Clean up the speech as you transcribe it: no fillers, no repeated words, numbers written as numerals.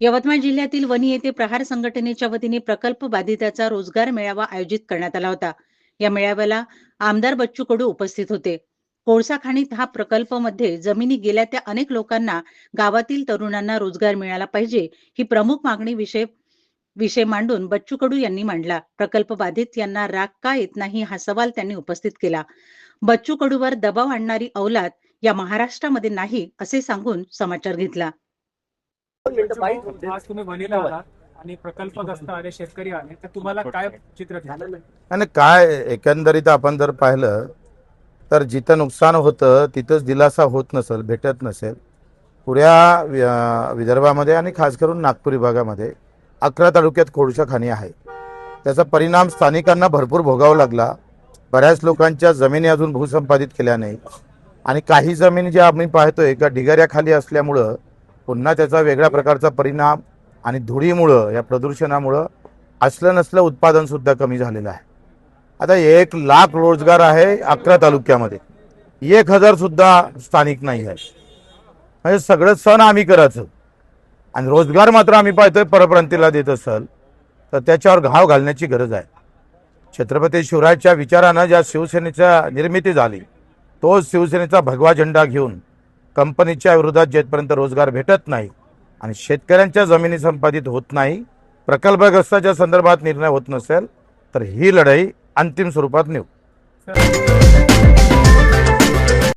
यवतमाळ जिल्ह्यातील वणी येथे प्रहार संघटनेच्या वतीने प्रकल्प बाधिताचा रोजगार मेळावा आयोजित करण्यात आला होता। या मेळाव्याला आमदार बच्चू कडू उपस्थित होते। कोळसा खाणीत हा प्रकल्प मध्ये जमिनी गेल्या त्या अनेक लोकांना गावातील तरुणांना रोजगार मिळाला पाहिजे ही प्रमुख मागणी विषय मांडून बच्चू कडू यांनी मांडला। प्रकल्प बाधित यांना राग का येत नाही हा सवाल त्यांनी उपस्थित केला। बच्चू कडूवर दबाव आणणारी औलाद या महाराष्ट्रामध्ये नाही असे सांगून समाचार घेतला। आज तुम्ही वणीला आलात आणि प्रकल्पग्रस्त आले, शेतकरी आले, तर तुम्हाला काय चित्र दिसलं? आणि काय एकंदरीत आपण जर पाहिलं तर जिथं नुकसान होतं तिथंच दिलासा होत नसेल, भेटत नसेल। पुऱ्या विदर्भामध्ये आणि खास करून नागपूर विभागामध्ये 11 तालुक्यात कोळसा खाणी आहे। त्याचा परिणाम स्थानिकांना भरपूर भोगावा लागला। बऱ्याच लोकांच्या जमिनी अजून भूसंपादित केल्या नाही आणि काही जमिनी ज्या आम्ही पाहतोय का ढिगाऱ्याखाली असल्यामुळं पुन्हा त्याचा वेगळ्या प्रकारचा परिणाम आणि धुळीमुळं या प्रदूषणामुळं असलं नसलं उत्पादन सुद्धा कमी झालेलं आहे। आता 1 लाख रोजगार आहे 11 तालुक्यामध्ये, 1000 सुद्धा स्थानिक नाही आहे। म्हणजे सगळं सण आम्ही करायचं आणि रोजगार मात्र आम्ही पाहतोय परप्रांतीला देत असेल तर त्याच्यावर घाव घालण्याची गरज आहे। छत्रपती शिवरायांच्या विचारानं ज्या शिवसेनेच्या निर्मिती झाली तोच शिवसेनेचा भगवा झेंडा घेऊन कंपनीच्या विरोधात जेथपर्यंत रोजगार भेटत नाही आणि शेतकऱ्यांच्या जमिनी संपादित होत नाही, प्रकल्पग्रस्ताच्या संदर्भात निर्णय होत नसेल तर ही लढाई अंतिम स्वरूपात नेऊ।